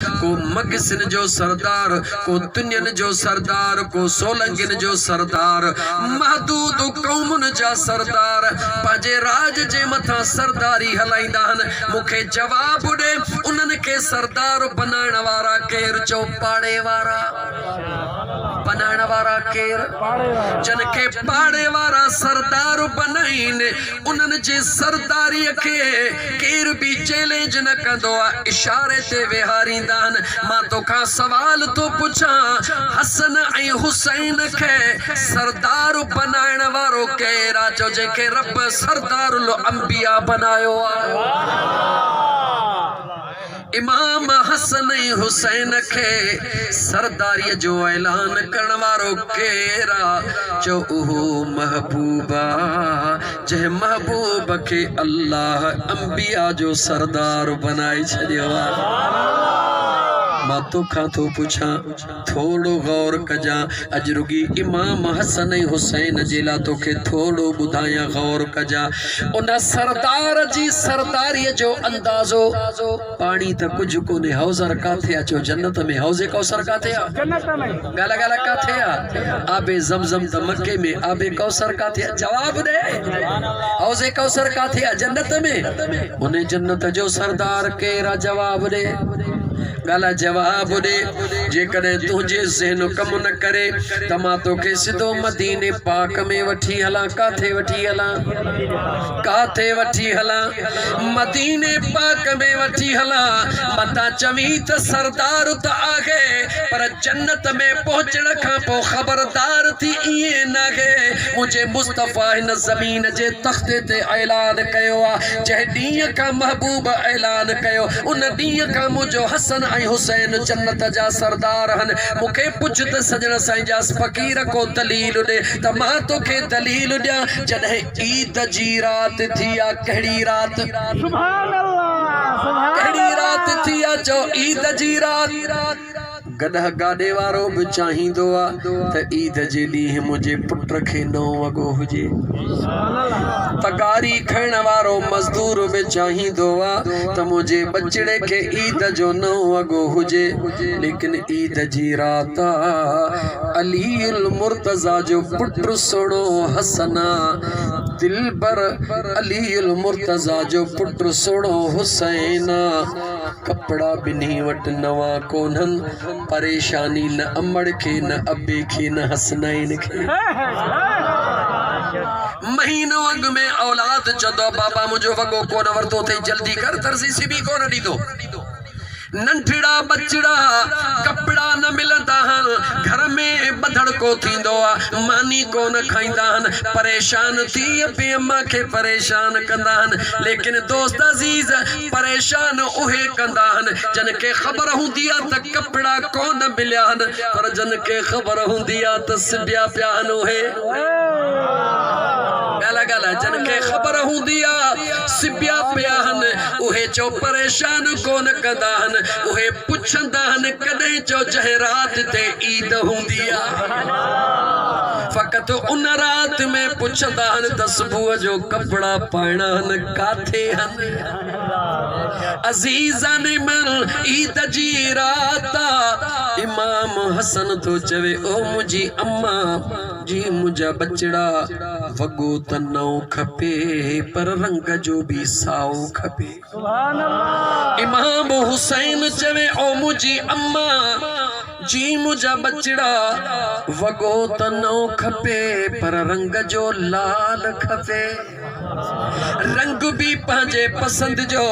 को मगसिन जो सरदार, को तुनियन जो सरदार, को सोलंगिन जो सरदार, महदूद कौमुन जा सरदार, पाजे राज जे मथा सरदारी हलाइंदान। मुखे जवाब दे उन्हन के सरदार बनाण वारा केर, चो पाड़े वारा बनाण वारा केर, जन के पाड़े वारा सरदार बनाइन। उन्हन जे सरदारी के केर भी चैलेंज न कंदो आ, इशारे ते विहारींदान। मां तोखा सवाल तो पुछा, हसन ऐं हुसैन के सरदार बनाइण वारो केर आ? चो जेके रब सरदारुल अंबिया बनायो आ। इमाम हसन ऐं हुसैन के सरदारी जो ऐलान करण वारो केर आ? चो उहो महबूबा, जंहिं महबूब के अल्लाह अंबिया जो सरदार बनाए छॾियो आ। मां तोखां थो पुछां, थोड़ो गौर कजा। अज रुगी इमाम हसन ऐं हुसैन जे लाइ तोखे थोड़ो ॿुधायां, गौर कजा। उन सरदार जी सरदारीअ जो अंदाज़ो पाणी त कुझु कोन्हे। हौज़र काथे आ? चो जन्नत में। हौज़े कौसर काथे आ? जन्नत में। गाला गाला काथे आ? आबे ज़मज़म त मक्के में। आबे कौसर काथे आ? जवाब दे। हौज़े कौसर काथे आ? जन्नत में। उन जन्नत जो सरदार केर आ? जवाब दे। गाला जवाब दे। जेकॾहिं तुंहिंजे ज़हन कम न करे त मां तोखे सिधो मदीने पाक में वठी हलां। काथे वठी हलां? काथे वठी हलां? मदीने पाक में वठी हलां। मता चवी त सरदार त आहे, पर जन्नत में पहुचण खां पोइ ख़बरदार थी इएं नाहे। मुंहिंजे मुस्तफ़ा हिन ज़मीन जे तख़्ते ते ऐलान कयो आहे। जंहिं ॾींहं खां महबूब ऐलान कयो, उन ॾींहं खां मुंहिंजो हसन ऐं हुसैन जन्नत जा सरदार हन। मूंखे पुछ त सजण साईं जा फ़क़ीर को दलील ॾे, त मां तोखे दलील ॾियां। जॾहिं ईद जी रात थी आ, कहिड़ी रात? सुभान अल्लाह। कहिड़ी रात थी आ? चो ईद जी रात। गॾह गाॾे वारो बि चाहींदो आहे त ईद जे ॾींहुं मुंहिंजे पुट खे 9 वॻो हुजे। तगारी खणण वारो मज़दूर बि चाहींदो आहे त मुंहिंजे बचड़े खे ईद जो 9 वॻो हुजे। लेकिन ईद जी रात अलीउल मुर्तज़ा जो पुट सुहिणो हसन, दिलबर अलीउल मुर्तज़ा जो पुट सुहिणो हुसैन। कपड़ा ॿिन्ही वटि नवां कोन्हनि। परेशानी न अमड़ के, न अबे के, न हसनैन के। महीनो अॻ में औलाद चंदो, बाबा मुंहिंजो वॻो कोन वरितो अथई, जल्दी कर, तरसी सिबी कोन ॾींदो। नंढड़ा बचड़ा कपड़ा न मिलंदा हन, घर में बधड़ को थींदो आ, मानी कोन खाईंदा हन। परेशान थी पे अम्मा खे परेशान कंदा हन। लेकिन दोस्त अजीज, परेशान उहे कंदा हन जन के ख़बर हूंदी आ त कपड़ा कोन मिलिया हन, पर जन के ख़बर हूंदी आ त सिबिया पिया हन उहे। गाला गाला, जन के ख़बर हूंदी आ सिबिया पिया हन, उहे चो परेशान कोन कंदा हन। उहे पुछंदा हन कॾहिं? चो जंहिं रात ते ईद हूंदी आ। फ़क़त उन रात में पुछंदा हन त सुबुह जो कपड़ा पाइणा हन काथे हन? अज़ीज़ान मन, ईद जी रात इमाम हसन तो चवे, ओ मुंहिंजी अम्मा जी, मुंहिंजा बचड़ा वॻो त नओं खपे, पर रंग जो भी साओ खपे। इमाम हुसैन चवे, ओ मुंहिंजी अम्मा जी, मुंहिंजा बचड़ा वॻो त नओं खपे, पर रंग जो लाल खपे। रंग भी पंहिंजे पसंद जो।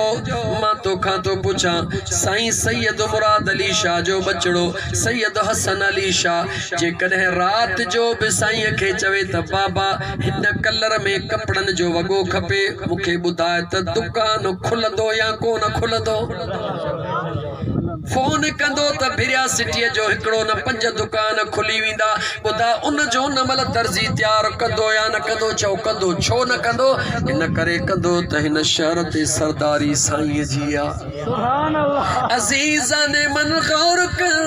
मां तोखां तो पुछां, साईं सैयद मुराद अली शाह जो बचड़ो सैयद हसन अली शाह जेकॾहिं रात जो बि साईं खे चवे त बाबा हिन कलर में कपड़न जो वॻो खपे, मूंखे ॿुधाए त दुकान खुलंदो या कोन खुलंदो? फोन कंदो त भिरिया सिटीअ जो हिकिड़ो न 5 दुकान खुली वेंदा। ॿुधा उन जो न मल दर्जी तयारु कंदो या न कंदो? चओ कंदो। छो न कंदो? इन करे कंदो त हिन शहर ते सरदारी साईं जी आ। अज़ीज़ान मन गौर कर,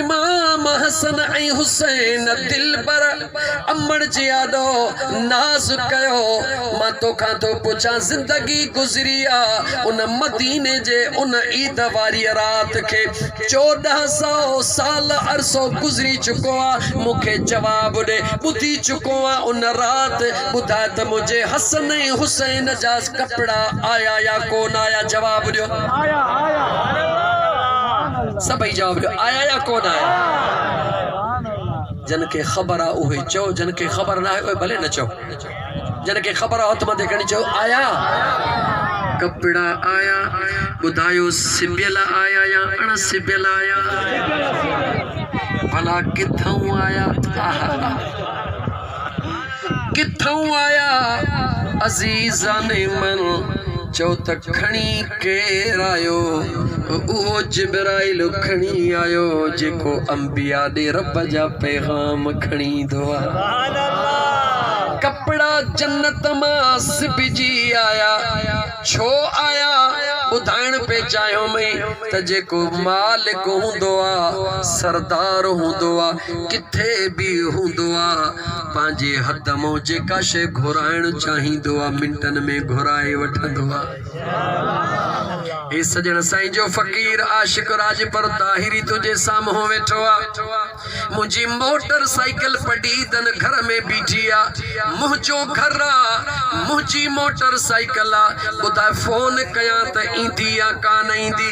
इमाम इमाम हसन ऐं हुसैन दिल पर अमड़ जियादो नाज कयो मां तोखां तो पुछां जिंदगी गुज़री आ उन मदीने जे उन ईद वारी रात के 1400 साल अरसो गुज़री चुको आ मूंखे जवाब दे ॿुधी चुको आ उन रात ॿुधाए त मुंहिंजे हसन ऐं हुसैन जा कपड़ा आया या कोन आया जवाब ॾियो आया सभई जवाब ॾियो आया या कोन आया जन के ख़बर आ उहे चओ जन के ख़बर ना है भले न चओ जन के ख़बर हथ मथे खणी चओ आया कपड़ा आया ॿुधायो सिबियल आया या अण सिबियल आया भला किथों आया किथों आया अज़ीज़ाने मन चो त खणी केर आयो उहो जिब्राइल खणी आयो जेको अंबिया दे रब जा पैगाम खणी दो कपड़ा जन्नत मां सिबजी आया छो आया ॿुधाइण पे चाहियो मई त जेको मालिक हूंदो आ सरदार हूंदो आ किथे भी हूंदो आ पंहिंजे हथ मों जेका शइ घुराइण चाहींदो आ मिंटन में घुराए वठंदो आ ए सजण साईं जो फ़कीर आशिक राजपर ताहिरी तुझे साम्हूं वेठो आ मुंहिंजी मोटर साइकिल पडीदन घर में बीठी आ मुंहिंजो घर आ मुंहिंजी मोटर साइकिल आ ॿुधाए फोन कयां त ईंदी या कान ईंदी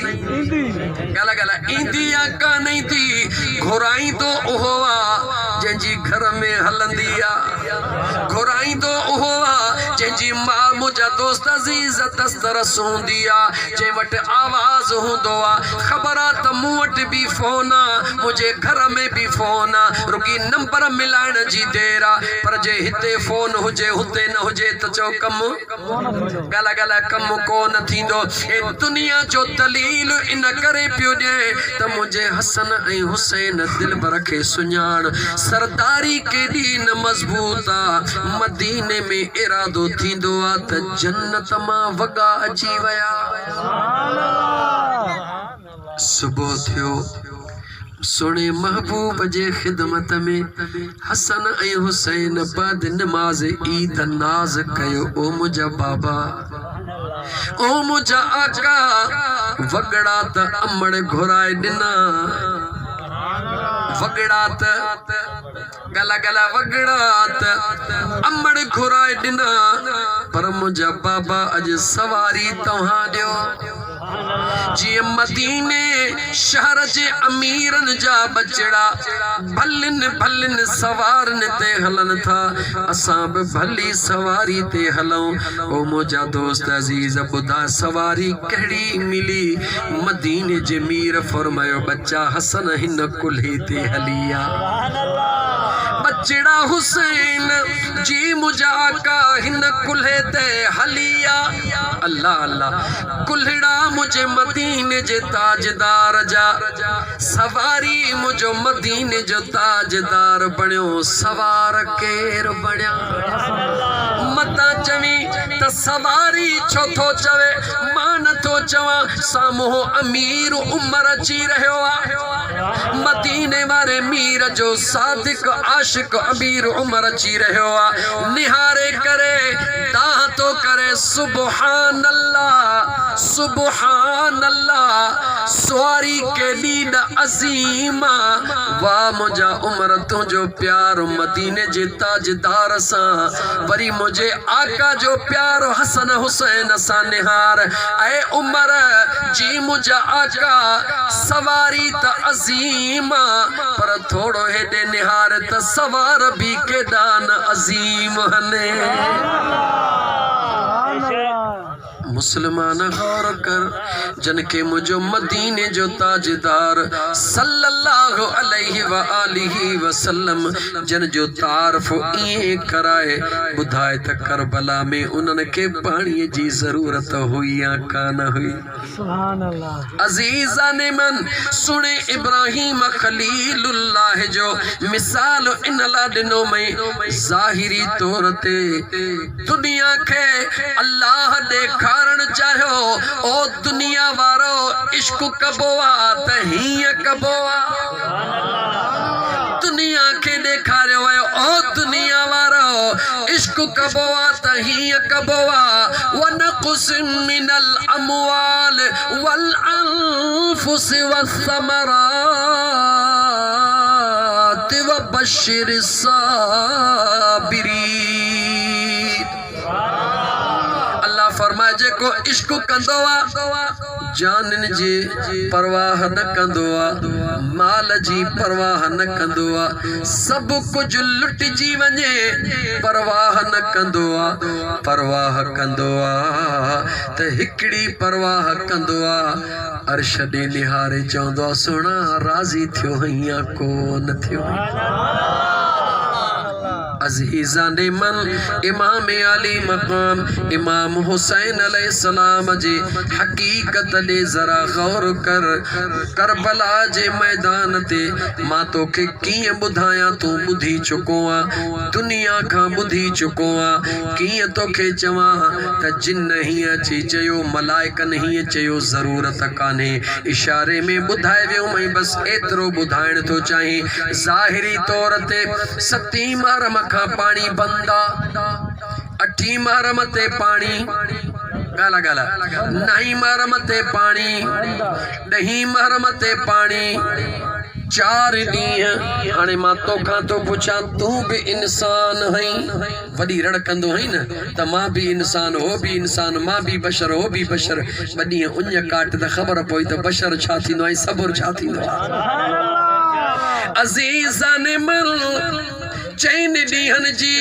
गला गला ईंदी या कान ईंदी घुराईंदो उहो आ जंहिंजी घर में हलंदी आ घुराईंदो उहो आ जंहिंजी मां मुंहिंजा दोस्त अज़ीज़ दस्तरस हूंदी आ जंहिं वटि आवाज़ हूंदो आ ख़बर आ त मूं वटि बि फोन आ मुंहिंजे घर में बि फोन आ रुकी नंबर मिलाइण जी देर आ पर जे हिते फोन हुजे हुते न हुजे त चओ कमु गला गला कमु कोन थींदो ए दुनिया जो दलील इन करे पियो ॾिए त मुंहिंजे हसन ऐं हुसैन दिलबर खे सुञाण सरदारी केॾी न मज़बूत आ मदीने में इरादो थींदो आ त जन्नत मां वॻा अची विया सुबुह थियो सोने महबूब जे खिदमत में हसन ऐं हुसैन बाद नमाज ईद नाज कयो ओ मुंहिंजा बाबा ओ मुंहिंजा आका वगड़ा त अमड़ घुराए ॾिना वगड़ा त गला गला वगड़ा त अमड़ घुराए ॾिना पर मुंहिंजा बाबा अॼु सवारी तव्हां ॾियो जी मदीने शहर जे अमीरन जा बचड़ा भलिन भलिन सवारन ते हलन था असां भी भली सवारी ते हलूं ओ मुंहिंजा दोस्त अजीज ॿुधा सवारी कहिड़ी मिली मदीने जे मीर फरमायो बच्चा हसन हिन कुल्हे ते हलिया बचड़ा हुसैन जी मुंहिंजा आका हिन कुल्हे ते हलिया अल्लाह अल्लाह कुल्हड़ा मुझे मदीने जे ताजदार जा सवारी मुझो मदीने जो ताजदार बणियो सवार केर बणिया मता चवी त सवारी छो थो चवे मां नथो चवां साम्हूं अमीर उमर अची रहियो आ मदीने वारे मीर जो सादिक आशिक अमीर उमर अची रहियो आ निहारे करे दाह तो करे सुबहान अल्लाह सुबहान अल्लाह सवारी केॾी न अज़ीमा वाह मुंहिंजा उमर तुंहिंजो प्यार मदीने जे ताजदार सां वरी मुंहिंजे आका जो प्यार हसन हुसैन सां निहार ऐ उमर जी मुंहिंजा आका सवारी त अज़ीमा पर थोड़ो हेॾे निहार त सवार भी केॾा न अज़ीम हने मुसलमान गौर कर जन के मुझो मदीने जो ताजदार सल्लल्लाहु अलैहि व आलिहि वसल्लम जन जो तारफ ये कराए बुधाए त करबला में उन्हन के पानी जी जरूरत हुई या कान हुई सुभान अल्लाह अजीजाने मन सुने इब्राहिम खलीलुल्लाह जो मिसाल इन लाडनो में जाहिरी तौर ते दुनिया के अल्लाह देखा चाहो ओ दुनिया वारो इश्क कबो आ त हीअं कबो आ कबोआ तही कबोआ वनकुस मिनल अमवाल वल अनफुस वस्समरात वबश्शिर साबिरीन। अल्लाह फरमाए जेको इश्क कंदोआ जानन जी परवाह न कंदोआ, माल जी परवाह न कंदोआ, सब कुछ लुटजी वञे परवाह न कंदोआ, परवाह कंदोआ त हिकड़ी परवाह कंदोआ अर्श ॾे निहारे चवंदो आहे सुहिणा राज़ी थियो हईं कोन थियो। अज़ीज़ान मन इमाम अली मकाम इमाम हुसैन अलैहिस्सलाम जी हकीकत ॾे ज़रा गौर कर। करबला जे मैदान ते मां तोखे कीअं ॿुधायां, तूं ॿुधी चुको आ, दुनिया खां ॿुधी चुको आ। कीअं तोखे चवां त जिन हीअं अची चयो, मलाइकनि हीअं चयो, ज़रूरत कान्हे, इशारे में ॿुधाए वियो मई, बसि एतिरो ॿुधाइण थो चाहिं। ज़ाहिरी तौर ते सतीं महरम खां पाणी बंद आ, अठी महरम ते पाणी गाला गाला, नहीं महरम ते पाणी, ॾहीं महरम ते पाणी, 4 ॾींहं। हाणे मां तोखां थो पुछां, तूं बि इंसान हईं, वॾी रड़कंदो हईं न त मां बि इंसान, हो बि इंसान, मां बि बशर, हो बि बशर। 2 ॾींहं उञ काट त ख़बर पई त बशर छा थींदो आहे, सब्र छा थींदो आहे। अज़ीज़ान मन 4 ॾींहंनि जी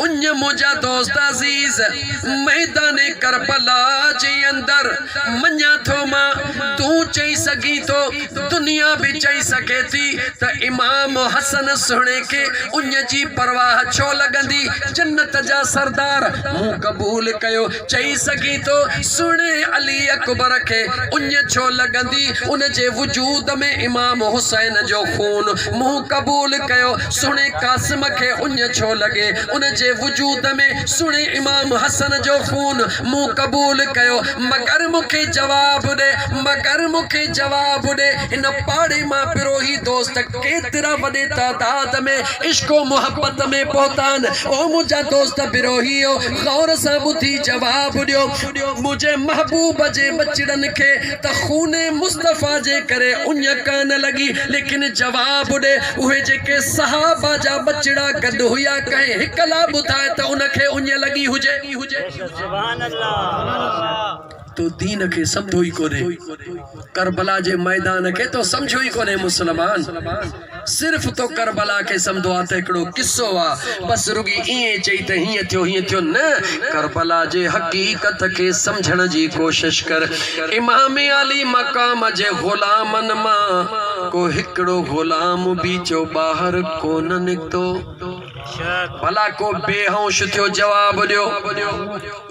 उञ मुंहिंजा दोस्त अज़ीज़ मैदान करबला जे अंदर मञा थो मां, तूं चई सघीं थो, दुनिया भी चई सके थी त इमाम हसन सुहिणे खे उञ जी परवाह छो लॻंदी। जन्नत जा सरदार मूं क़बूल कयो, चई सघीं थो सुहिणे अली अकबर खे उञ छो लॻंदी। उन जे वजूद में इमाम हुसैन जो खून मूं क़बूल कयो, सुहिणे कासिम खे उञ छो लॻे। उन जे वजूद में सुहिणे इमाम हसन जो खून मूं क़बूल कयो। मगर मूंखे जवाब ॾे, मगर मूंखे जवाब ॾे, हिन पाड़े मां पिरोही दोस्त केतिरा वॾे तादाद में इश्को मोहब्बत में पहुता आहिनि। ओ मुंहिंजा दोस्त पिरोहियो गौर सां ॿुधी जवाब ॾियो। मुंहिंजे महबूब जे बचड़नि खे त खूने मुस्तफ़ा जे करे उञ कान लॻी, लेकिन जवाब ॾे उहे जेके सहाबा जा बचड़ा गॾु हुया, कंहिं हिक ला ॿुधाए त उनखे उञ लॻी हुजे। सुभान अल्लाह। तो दीन खे सम्झो ई कोन्हे, करबला जे मैदान खे तो सम्झो ई कोन्हे मुसलमान। सिर्फ़ तो करबला खे सम्झो आहे त हिकिड़ो किस्सो आहे, बस रुगी ईअं चई त हीअं थियो हीअं थियो, न, करबला जे हक़ीक़त खे सम्झण जी कोशिश कर। इमाम अली मक़ाम जे ग़ुलामनि मां को हिकिड़ो ग़ुलाम बि चो ॿाहिरि कोन निकितो। भला को बेहोश थियो, जवाब ॾियो,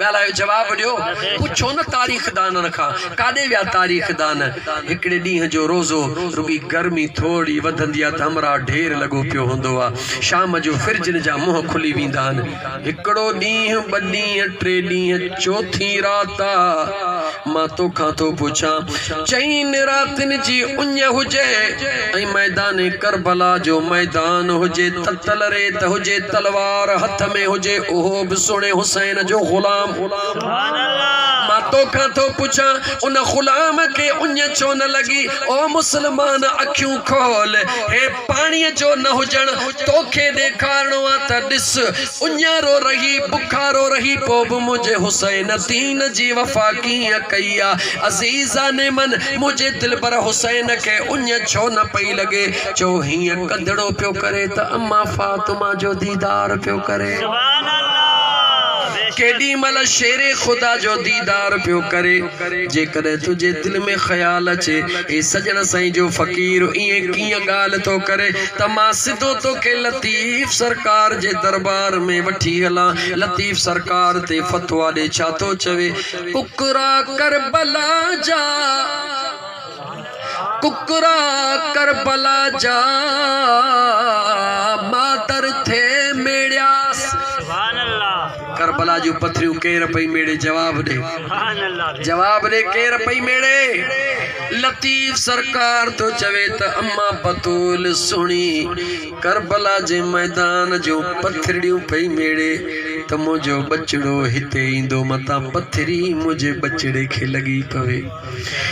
ॻाल्हायो, जवाब ॾियो। पुछो न तारीख़ दाननि खां, काॾे विया तारीख़ दान। हिकिड़े ॾींहं जो रोज़ो रुगी गर्मी थोड़ी वधंदी आहे त हमरा ढेर लॻो पियो हूंदो आहे। शाम जो फ्रिजनि जा मुंहं खुली वेंदा आहिनि। हिकिड़ो ॾींहुं, 2 ॾींहं, 3 ॾींहं, 4थी रात आहे। मां तोखां थो पुछां, 4 रातिनि जी उञ हुजे ऐं मैदान करबला जो मैदान हुजे, ततल रेत हुजे, तलवार हथ में हुजे, उहो बि सुहिणे हुसैन जो ग़ुलाम। मां तोखां थो पुछां, उन ग़ुलाम खे उञ छो न लॻी? ओ मुसलमान अखियूं खोल, हे पाणीअ जो न हुजण तोखे ॾेखारणो आहे त ॾिस, उञारो रही, बुखारो रही, पोइ बि मुंहिंजे हुसैन दीन जी वफ़ा कीअं कई आहे। अज़ीज़ान मन मुंहिंजे दिलबर हुसैन खे उञ छो न पई लॻे? चो हीअं कंदड़ो पियो करे त अम्मा फातिमा जो दीदार पियो करे। केॾी महिल शेरे ख़ुदा जो दीदार पियो करे। जेकॾहिं तुंहिंजे दिल में ख़्याल अचे हे सजण साईं जो फ़क़ीर ईअं कीअं ॻाल्हि थो करे, त मां सिधो तोखे लतीफ़ सरकार जे दरबार में वठी हलां। लतीफ़ सरकार ते फ़तवा ॾे, छा थो चवे? कुकरा करबला जा, कुकरा करबला जा मातर थे मेड़ियास। करबला जूं पथरियूं केर पई मेड़े? जवाब ॾे, जवाब ॾे, केर पई मेड़े? लतीफ़ सरकार तो चवे त अम्मा बतूल सुणी करबला जे मैदान जूं पथरियूं पई मेड़े। त मुझो बचड़ो हिते इंदो मता पथरी मुझे बचड़े खे लगी पवे।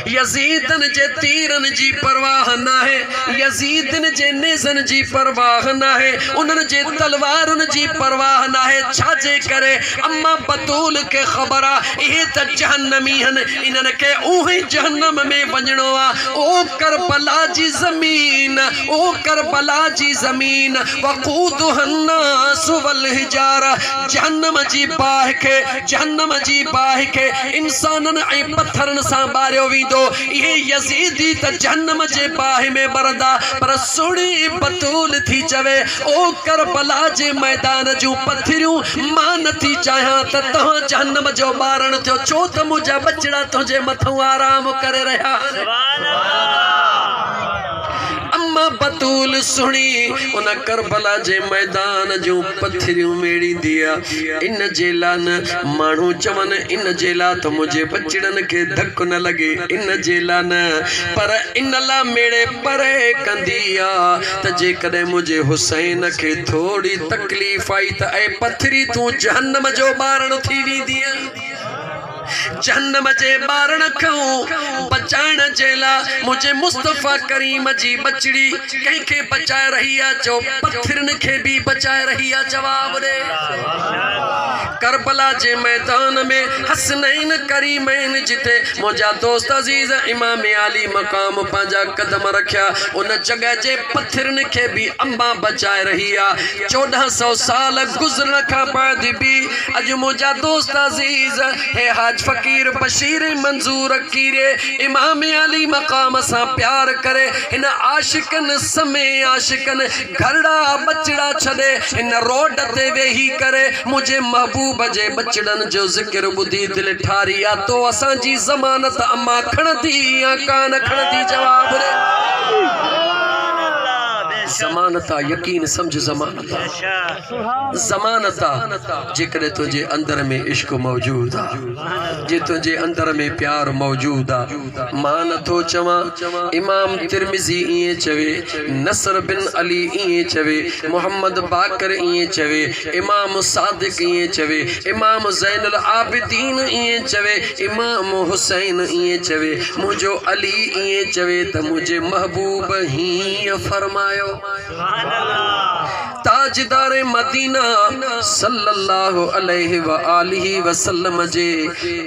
यजीदन जे तीरन जी परवाह ना है, यजीदन जे नेज़न जी परवाह ना है, उन्हन जे तलवारुन जी परवाह ना है। छाजे करे अम्मा बतूल के खबरा ये त जहन्नमी हन, इन्हन के उही जहन्नम में वञणो आ। ओ करबला जी ज़मीन, ओ करबला जी ज़मीन वक़ूदुहन नास वल हिजारा, जहन्नम जी बाह के, जहन्नम जी बाह के इंसानन ऐं पत्थरन सां बारियो वींदो। ये यजीदी त जहन्नम जे बाह में बरदा, पर सुणी बतूल थी चवे ओ करबला जे मैदान जूं पथरियूं मां नथी चाहियां त तव्हां जहन्नम जो ॿारण थियो, छो त मुंहिंजा बचड़ा तुंहिंजे मथां आराम करे रहिया। अम्मा बतूल सुनी उन करबला जे मैदान जूं पथरियूं मेड़ी दिया। इन जे ला न माण्हू चवन, इन जे ला त मुझे बचड़न के धक न लगे, इन जे ला न, पर इन ला मेड़े परे कंदी आ त जेकॾहिं मुझे हुसैन के थोड़ी तकलीफ़ आई त ऐ पथरी तू जहन्नम जो ॿारण थी वेंदी। जहन्नम जे ॿारण खां बचाइण जे लाइ मुझे मुस्तफ़ा करीम जी बचड़ी कंहिंखे बचाए रही आहे, जो पत्थरनि खे बि बचाए रही आहे। जवाब ॾे। करबला जे मैदान में हसनैन करीमैन जिते मुंहिंजा दोस्त अज़ीज़ इमाम आली मक़ाम पंहिंजा कदम रखिया, उन जगह जे पत्थरनि खे बि अम्मा बचाए रही आहे। 1400 साल गुज़रण खां बाद बि अॼु मुंहिंजा दोस्त अज़ीज़ हे हाज फकीर बशीर मंजूर कीरे इमाम अली मकाम सां प्यार करे इन आशिकन समय आशिकन घरड़ा बचड़ा छदे इन रोड ते वेही करे मुझे महबूब जे बचड़न जो जिक्र बुधी दिल ठारी आ। तो असां जी ज़मानत अम्मा खणदी या कान खणदी? जवाब दे। ज़मानता यकीन समझ ज़मानता, ज़मानता जेकॾहिं तुझे अंदर में इश्क मौजूद आ, जे तुझे अंदर में प्यार मौजूद आ। मां नथो चवां इमाम तिरमिज़ी इएं चवे, नसर बिन अली इएं चवे, मोहम्मद बाकर इएं चवे, इमाम सादिक इएं चवे, इमाम ज़ैनुल आबिदीन इएं चवे, इमाम हुसैन इएं चवे, मुझो अली इएं चवे त मुझे महबूब हीअं फरमायो। ताजदार मदीना सल्लल्लाहु अलैहि व आलिहि वसल्लम जे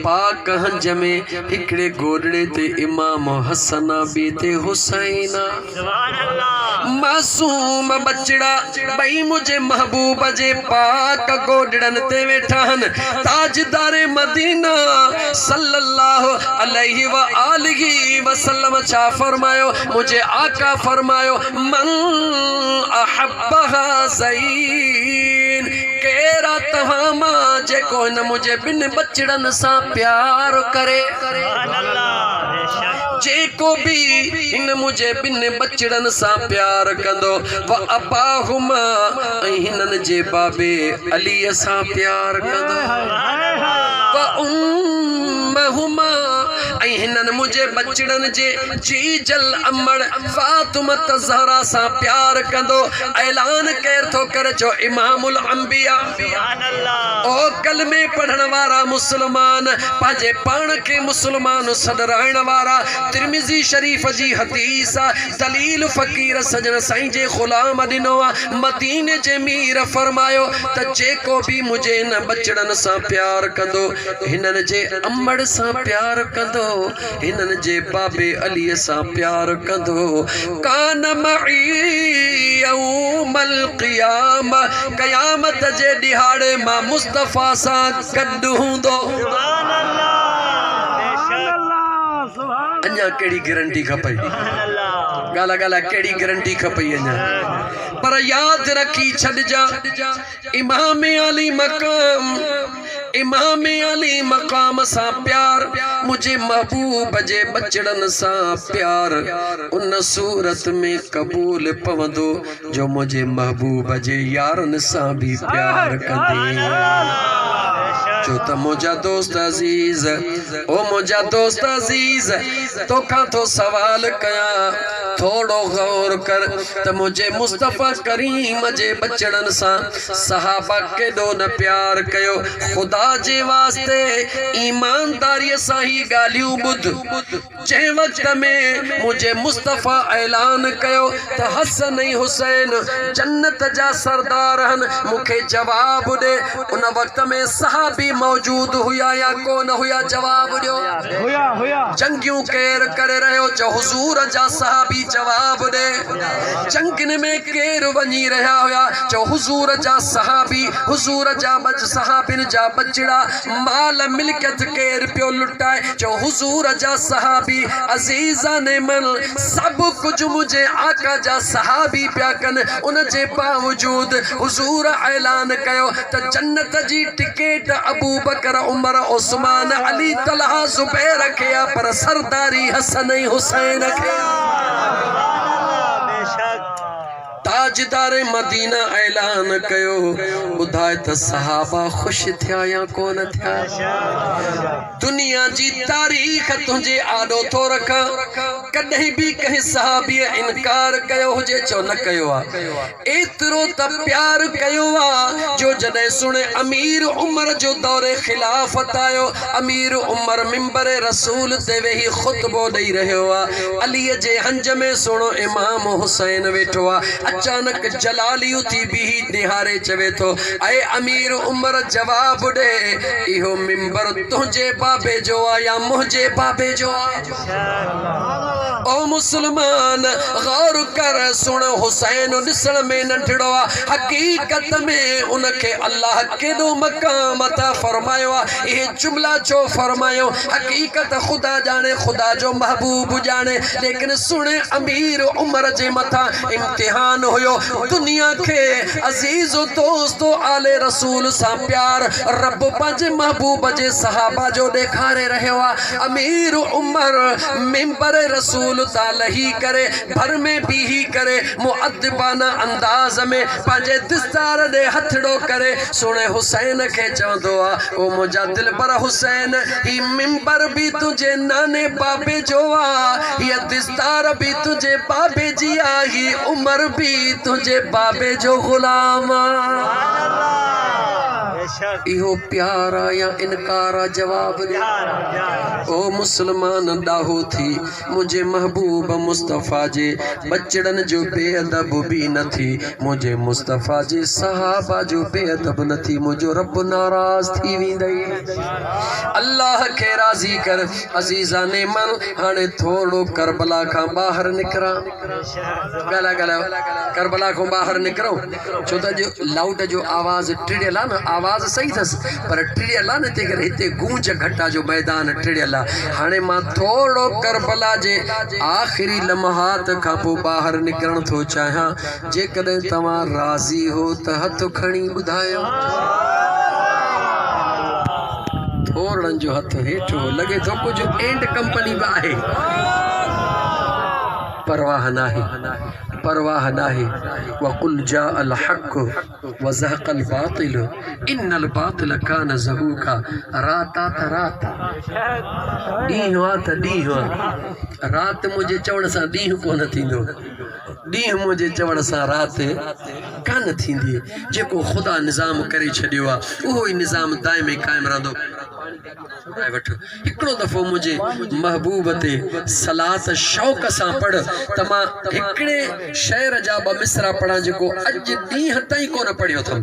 पाक हंज में हिकड़े गोड़े ते इमाम हसन बीते हुसैना मासूम बचड़ा बई मुझे महबूब जे पाक गोड़न ते वेठा हन। ताजदार मदीना सल्लल्लाहु अलैहि व आलिहि वसल्लम छा फरमायो? मुझे आका फरमायो मन अहब्बहा ज़ैन, केरा तवामा जेको न मुझे बिन बचड़न सा प्यार करे, जेको भी इन मुझे बिन बचड़न सा प्यार कंदो व अबाहुमा हिनन जे बाबे अली सा प्यार कंदो व उम्महुमा हिनन मुझे बचड़न जे जी जल अमड़ फातिमा ज़हरा सा प्यार कंदो। ऐलान केर थो करे जो इमामुल अंबिया ओ कलमे पढ़ण वारा मुसलमान पंहिंजे पाण के मुसलमान सॾराइण वारा तिरमिज़ी शरीफ जी हदीस दलील फ़कीर सजन साईं जे ग़ुलाम ॾिनो आहे। मदीने जे मीर फरमायो त जेको भी मुझे इन बचड़न सां प्यार कंदो, हिनन जे अमड़ सां प्यार कंदो, हिनन जे बाबे अली सां प्यार कंदो, कान मई यौमल क़ियामा, क़यामत जे ॾिहाड़े मां मुस्तफ़ा सां गॾु हूंदो। अञा कहिड़ी गारंटी खपई? गाला गाला कहिड़ी गारंटी खपई अञा? पर याद रखी छॾजा इमाम अली मकाम, इमाम अली मकाम सा प्यार, मुझे महबूब जे बचड़न सा प्यार उन सूरत में कबूल पवंदो जो मुझे महबूब जे यारन सा भी प्यार कंदी। जो त मुझा दोस्त अजीज, ओ मुझा दोस्त अजीज, तोखां तो सवाल कया, थोड़ो गौर कर त मुझे मुस्तफ़ा करीम जे बचड़न सा सहाबा के दो न प्यार कयो खुदा जे वास्ते ईमानदारी सा ही गालियों बुध जे वक्त में मुझे मुस्तफ़ा ऐलान कयो त हसन हुसैन जन्नत जा सरदार हन मुखे जवाब दे उन वक्त में सहाबी मौजूद हुया या कोन हुया जवाब दियो हुया जंगियों केर करे रहो जो हुजूर जा सहाबी जवाब दे जंगिन में केर वनी रहा होया जो हुजूर जा सहाबी हुजूर जा बच सहाबिन जा बचड़ा माल मिलकत केर पियो लुटाए जो हुजूर जा सहाबी अजीजा ने मन सब कुछ मुझे आका जा सहाबी प्या कन उन जे बावजूद हुजूर ऐलान कयो त जन्नत जी टिकट अबू बकर उमर उस्मान अली तलहा जुबैर के पर सरदारी हसन हुसैन के ताजदार मदीना ऐलान कयो बुधाए त सहाबा खुश थिया या कोन थिया दुनिया जी तारीख तुझे आडो तो रखा कदे भी कहीं सहाबी इनकार कयो हुजे चो न कयो आ एतरो त प्यार कयो आ जो जदे सुने अमीर उमर जो दौरे खिलाफत आयो अमीर उमर मिंबर रसूल ते वेही खुतबो दई रहयो आ अली जे हंज में सुनो इमाम हुसैन वेठो आ अचानक जलाली उठी भी निहारे चवे तो ऐ अमीर उमर जवाब दे इहो मिंबर तुझे बाबे जो आ या मुझे बाबे जो आ ओ मुसलमान गौर कर सुन हुसैन निसण में नंढड़ो आ हकीकत में उनके अल्लाह केडो मकाम अता फरमायो आ ये जुमला जो फरमायो हकीकत खुदा जाने खुदा जो महबूब जाने लेकिन सुने अमीर उमर जे मथा इम्तिहान होयो दुनिया के अजीजो दोस्तों आले रसूल सा प्यार रब पंज महबूब जे सहाबा जो देखारे रहयो आ अमीर उमर मिंबर रसूल तालही करे भर में भी ही करे मुअद्दिबाना अंदाज में पंजे दिस्तार दे हथड़ो करे सुने हुसैन के चवंदो आ ओ मुजा दिल पर हुसैन ही मिंबर भी तुझे नाने बाबे जो आ ये दिस्तार भी तुझे बाबे जी आ ही उमर भी तुझे बाबे जो गुलाम इहो प्यारा या इनकारा जवाब दे ओ मुसलमान दाहो थी मुझे महबूब मुस्तफ़ा जे बचड़न जो बेअदब भी न थी मुझे मुस्तफ़ा जे सहाबा जो बेअदब न थी मुझो रब नाराज थी वेंदई अल्लाह के राजी कर अजीजा ने मन हाने थोड़ो करबला का बाहर निकरा गला गला करबला को बाहर निकरो छो त जो लाउड जो आवाज टिड़ेला ना आवाज सही थस पर टिड़ेला न ते करे हिते गूंज घटा जो मैदान टिड़ेला हाने मां थोड़ो करबला जे आखिरी लम्हात का पो बाहर निकरण थो चाहा जे कदे तवा राजी हो त हथ खणी बुधायो थोड़न जो हथ हेठो लगे तो कुछ एंड कंपनी बा है परवाह नाही वकुल जा अल हक वज़हक़ल बातिल इन्नल बातिल कान ज़हूक़ा राता त राता ॾींहुं आ त ॾींहुं आ रात मुझे चवण सां ॾींहुं कोन थींदो ॾींहुं मुझे चवण सां रात कान थींदी जेको ख़ुदा निज़ाम करे छॾियो आहे उहो ई निज़ाम दाइमी क़ाइमु रहंदो वठो हिकिड़ो दफ़ो मुझे महबूब ते सलात शौक़ सां पढ़ त मां हिकिड़े शेर जा ॿ मिसरा पढ़ा जेको अॼु ॾींहं ताईं कोन पढ़ियो अथमि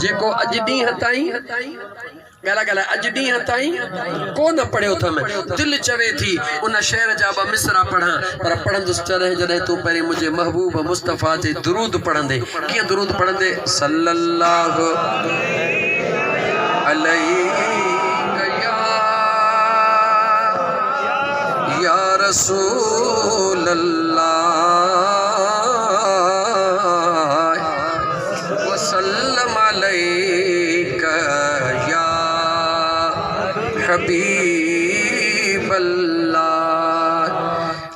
जेको अॼु ॾींहं ताईं गला गला अॼु ॾींहं ताईं कोन पढ़ियो अथमि दिलि चवे थी उन शेर जा ॿ मिसरा पढ़ा पर पढ़ंदुसि जॾहिं जॾहिं तूं पहिरीं मुंहिंजे महबूब मुस्तफ़ा ते दुरूद पढ़ंदे कीअं दुरूद पढ़ंदे सल्लल्लाहु या रसूल अल्लाह वसल्लम अलैका या हबीब अल्लाह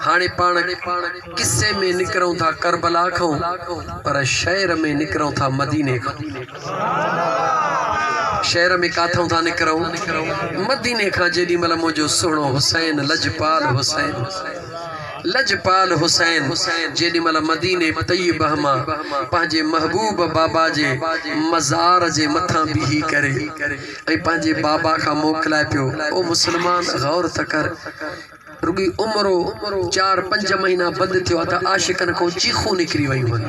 हाणे पाण किस्से में निकरूं था करबला खां पर शहर में निकरूं था मदीने खां शहर में काथों था निकरूं मदीने खां जेडी मल मुझो सुनो हुसैन लजपाल हुसैन जेडी मल मदीने तय्यबह मां पंहिंजे महबूब बाबा जे मज़ार जे मथां बीही करे ऐं पंहिंजे बाबा खां मोकिलाए पियो ओ मुसलमान गौर त कर रुगी उम्रो 4-5 महीना बंद थियो त आशिकन को चीखूं निकरी वयूं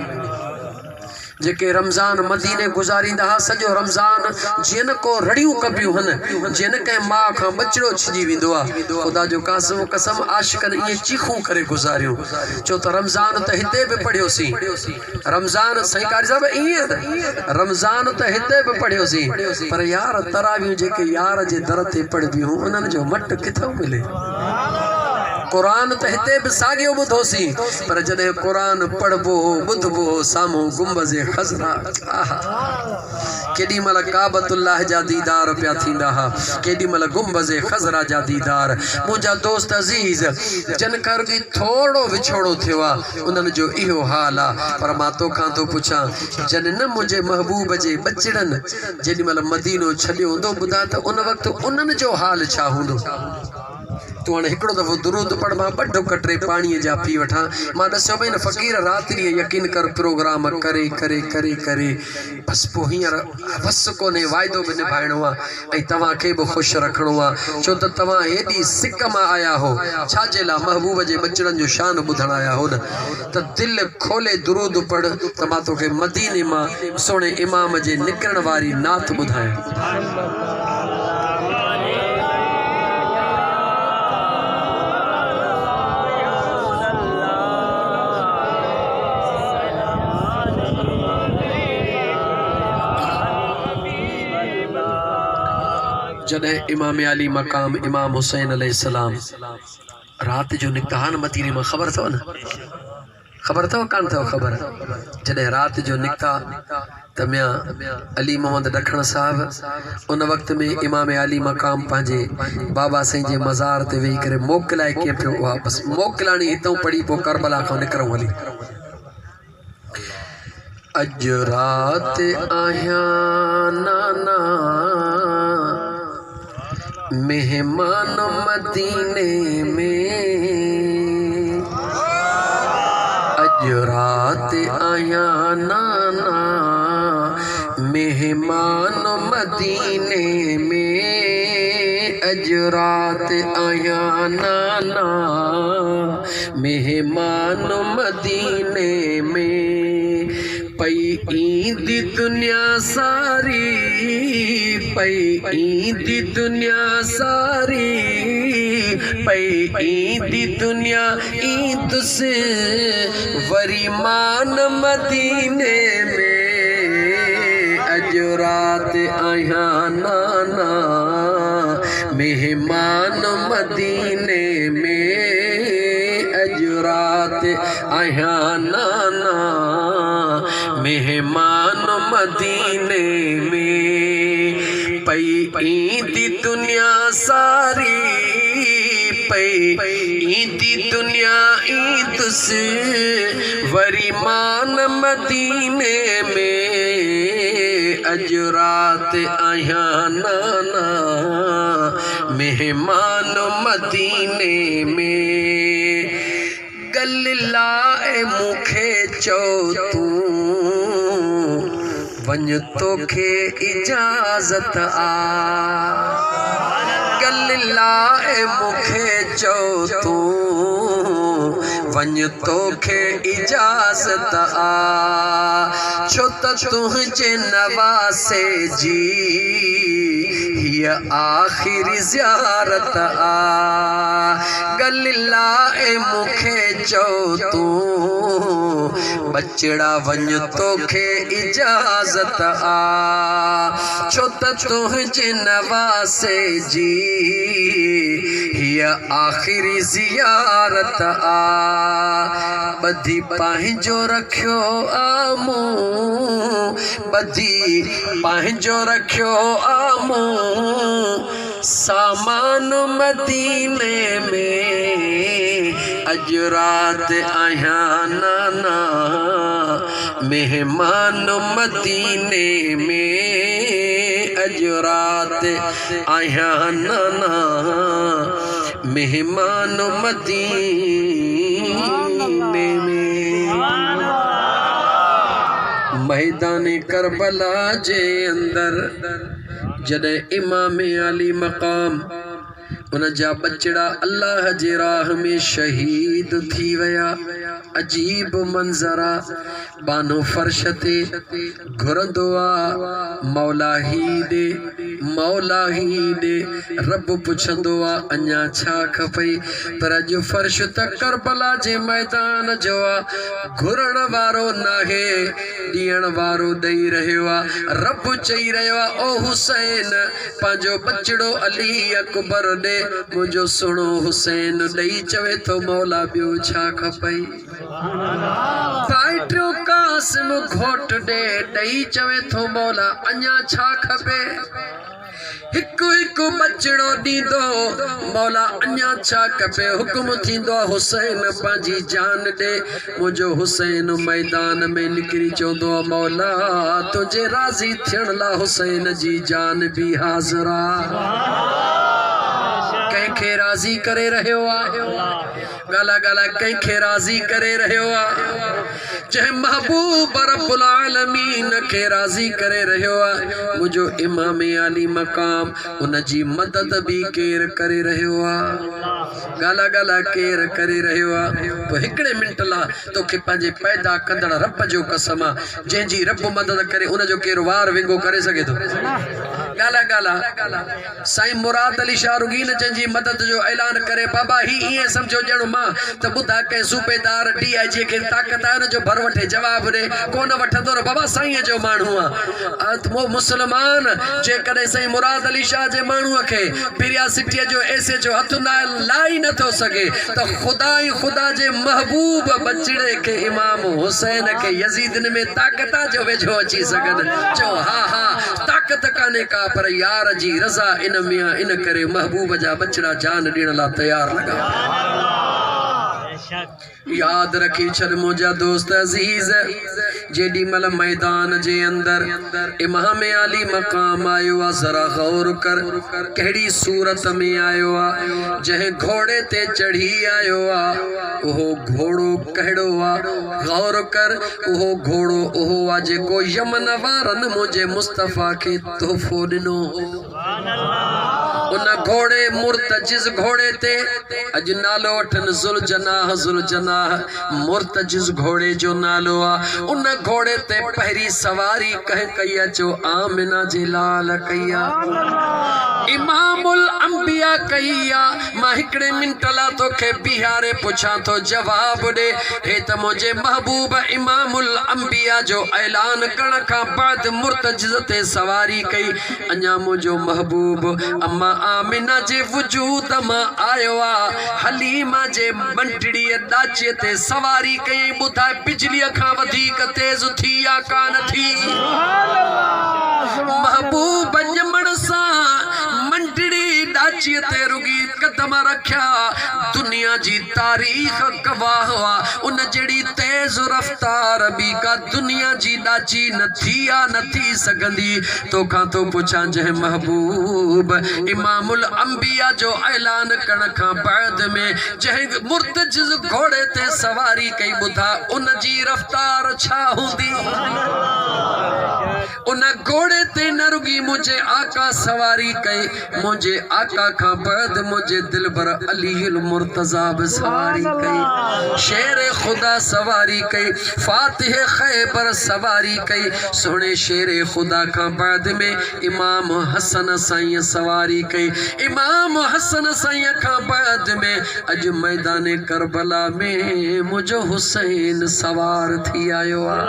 जेके रमज़ान मदीने गुज़ारींदा सॼो रमज़ान जिन को रड़ियूं कबियूं हन जिन के मां खां बचड़ो छिजी वेंदो आहे खुदा जो कसम आशिकन इहे चीखूं करे गुज़ारियूं छो त रमज़ान त हिते बि पढ़ियोसीं रमज़ान सही कारी साहब ईअं रमज़ान त हिते बि पढ़ियोसीं पर यार तरावियूं जेके यार जे दर ते पढ़बियूं उन्हनि जो मट किथां मिले कुरान त हिते बि साॻियो ॿुधोसीं पर जॾहिं कुरान पढ़बो ॿुधबो साम्हूं गुंबज़े खज़रा केॾी महिल काबतुल्लाह जा दीदार पिया थींदा हुआ केॾी महिल गुंबज़े खज़रा जा दीदार मुंहिंजा दोस्त अज़ीज़ जन कर बि थोरो विछोड़ो थियो आहे उन्हनि जो इहो हाल आहे पर मां तोखां थो पुछां जन न मुंहिंजे महबूब जे बचड़नि जेॾी महिल मदीनो छॾियो हूंदो ॿुधा त उन वक़्तु उन्हनि जो हाल छा हूंदो तू हाणे हिकिड़ो दफ़ो दुरूद पढ़ मां ॿ ढुक टे पाणीअ जा पी वठां मां ॾिसो भई न फ़क़ीर राति ॾींहुं यकीन कर प्रोग्राम करे करे करे करे बसि पोइ हींअर बसि कोन्हे वाइदो बि निभाइणो आहे ऐं तव्हांखे बि ख़ुशि रखिणो आहे छो त तव्हां हेॾी सिक मां आया हो छाजे लाइ महबूब जे बचड़नि जो शान ॿुधण आया हो न त दिलि खोले दुरूद पढ़ त मां तोखे मदीने मां सुहिणे इमाम जे निकिरण वारी नात ॿुधायां जॾहिं इमाम अली मकाम इमाम हुसैन अलैहिस्सलाम रात जो निकता न मदीने में ख़बर अथव कान अथव ख़बर जॾहिं रात जो निकता त मियां अली मोहम्मद ॾखण साहब उन वक़्त में इमाम अली मकाम पंहिंजे बाबा साईं जे मज़ार ते वेही करे मोकिलाए कीअं पियो वापसि मोकिलाणी हितां पढ़ी पोइ करबला खां निकिरूं हली अॼु राति आहियां नाना मेहमान मदीने में अॼु राति आहियां नाना मेहमान मदीने में अॼु राति आहियां नाना मेहमान मदीने में पई ईंदी दुनिया सारी पई ईंदी दुनिया सारी पई ईंदी दुनिया ईद से वरी मान मदीने में अॼु राति आहियां नाना मेहमान मदीने में अॼु राति आहियां नाना मेहमान मदीने में पई ईंदी दुनिया सारी पई ईंदी दुनिया ईद से वरी मान मदीने में अॼु राति आहियां नाना मेहमान मदीने में गल्लाए मूंखे चओ तूं वञ तोखे इजाज़त आ गल्लाए मूंखे चओ तूं वञ तोखे इजाज़त आ छो त तुंहिंजे नवासे जी हीअ आख़िरी ज़ियारत आ गल्लाए मूंखे चओ तूं बचड़ा वञ तोखे इजाज़त आ छो त तुंहिंजे नवासे जी हीअ आख़िरी ज़ियारत आ ॿधी पंहिंजो रखियो आ मूं ॿधी पंहिंजो रखियो आ मूं सामान मदीने में अॼु राति आहियां नाना मेहमान मदीने में अजरात आया नाना मेहमान मदीने में। मैदान करबला जे अंदर जॾहिं इमाम अली मक़ाम उन जा बचड़ा अल्लाह जे राह में शहीद थी वया। अजीब मंज़रा बानो फर्श ते घुरंदो आ मौला ही दे रब पुछंदो आ अञा छा खपई। पर अॼु फर्श त करबला जे मैदान जो आ घुरण वारो नाहे ॾियण वारो ॾेई रहियो आ। रब चई रहियो आ ओ हुसैन पंहिंजो बचड़ो अली अकबर ॾे मुंहिंजो सुहिणो हुसैन ॾेई चवे थो मौला ॿियो छा खपई। भाइटियो कासिम घोट ॾेई चवे थो मौला अञा छा खपे। हिकु हिकु बचड़ो ॾींदो मौला अञा छा खपे। हुकुम थींदो हुसैन पंहिंजी जान ॾे मुंहिंजो हुसैन मैदान में निकिरी चवंदो आहे मौला तुंहिंजे राज़ी थियण लाइ हुसैन जी जान बि हाज़िर आहे। कंहिंखे राज़ी करे रहियो आहे गाला गाला कंहिंखे राज़ी करे रहियो आहे। जंहिं महबूब रब्बुल आलमीन खे राज़ी करे रहियो आहे मुंहिंजो इमाम अली मक़ाम उन जी मदद बि केरु करे रहियो आहे। गाला गाला केरु करे रहियो आहे। पोइ हिकिड़े मिंट लाइ तोखे पंहिंजे पैदा कंदड़ रब जो कसम आहे जंहिंजी रब मदद करे उनजो केरु वार विंगो करे सघे थो। गाला गाला साईं मुराद अली शाह रुगीन जंहिंजी मदद जो ऐलान करे बाबा ही ईअं सम्झो ॼण मां त ॿुधा कंहिं सूबेदार DIG खे ताक़त आहे जो भर वठे जवाब ॾे कोन वठंदो न बाबा साईं जो माण्हू आहे। मुस्लमान जेकॾहिं साईं मुराद अली शाह जे माण्हूअ खे पिरिया सिटीअ जो ऐसे जो हथ लाई नथो सघे त ख़ुदा ई ख़ुदा जे महबूब बचड़े खे इमाम हुसैन खे यज़ीदन में ताक़त जो वेझो अची सघनि। चओ हा हा ताक़त कान्हे का पर यार जी रज़ा इन में इन करे महबूब जा बचड़ा जान ॾियण लाइ तयारु लॻा। याद रखी छॾ मुंहिंजा दोस्त अज़ीज़ जेॾी महिल मैदान जे अंदर इमाम अली मक़ाम आयो आहे ज़रा गौर कर कहिड़ी सूरत में आयो आहे। जंहिं घोड़े ते चढ़ी आयो आहे उहो घोड़ो कहिड़ो आहे गौर कर। उहो घोड़ो उहो आहे जेको यमन वारनि मुंहिंजे मुस्तफ़ा खे तोहफ़ो ॾिनो हो। उन घोड़े मुर्तजिज़ घोड़े ते अॼु नालो वठनि ज़ुलजनाह मुर्तजिज़ घोड़े जो नालो आहे। उन घोड़े ते पहिरीं सवारी कंहिं कई आहे जो आमिना जे लाल कई आहे इमामुल अंबिया कई आहे। मां हिकिड़े मिंट लाइ तोखे बिहारे पुछां थो जवाब ॾे। हे त मुंहिंजे महबूब इमामुल अंबिया जो ऐलान करण खां बाद मुर्तजिज़ ते सवारी कई। अञा मुंहिंजो महबूब अम्मा आमिना जे वजूद मां आयो आहे हलीमा जे मंटड़ीअ ॾाचीअ ते सवारी कई। ॿुधाए बिजलीअ खां वधीक तेज़ थी या कान थी। महबूब ॼमण सां मंटड़ी ॾाचीअ ते रुगी कदम रखिया। दुनिया जी तारीख़ गवाह हुआ उन जहिड़ी तेज़ रफ़्तार बि का दुनिया जी ॾाची न थी या न थी सघंदी। तोखां तो पुछां जंहिं महबूब इमामुल अंबिया जो ऐलान करण खां बाद में जंहिं मुर्तजिज़ घोड़े ते सवारी कई ॿुधा उन जी रफ़्तार छा हूंदी। उन घोड़े ते न रुगी मुंहिंजे आका सवारी कई मुंहिंजे आका खां बाद मुंहिंजे दिलबर अलीउल मुर्तज़ा बि सवारी कई। शेर ख़ुदा सवारी कई फातिह ख़ैबर सवारी कई। सुहिणे शेर ख़ुदा खां बाद में इमाम हसन साईं सवारी कई। इमाम हसन साईं खां बाद में अॼु मैदान करबला में मुंहिंजो हुसैन सवार थी आयो आहे।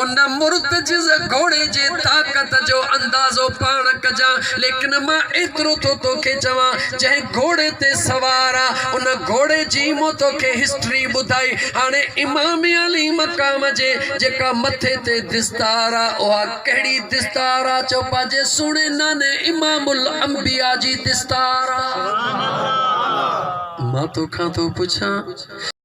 उन मुर्तजिज़ घोड़े जे ताक़त जो अंदाज़ो पाण कजां लेकिन मां एतिरो तो तोखे चवां जंहिं घोड़े ते सवार आहे उन घोड़े जी मूं तोखे हिस्ट्री ॿुधाई। हाणे इमाम अली मक़ाम जे जेका मथे ते दिस्तार आहे उहा कहिड़ी दिस्तार आहे। चओ पंहिंजे सुहिणे नाने इमामुल अंबिया जी दिस्तार आहे। मां तोखां थो पुछां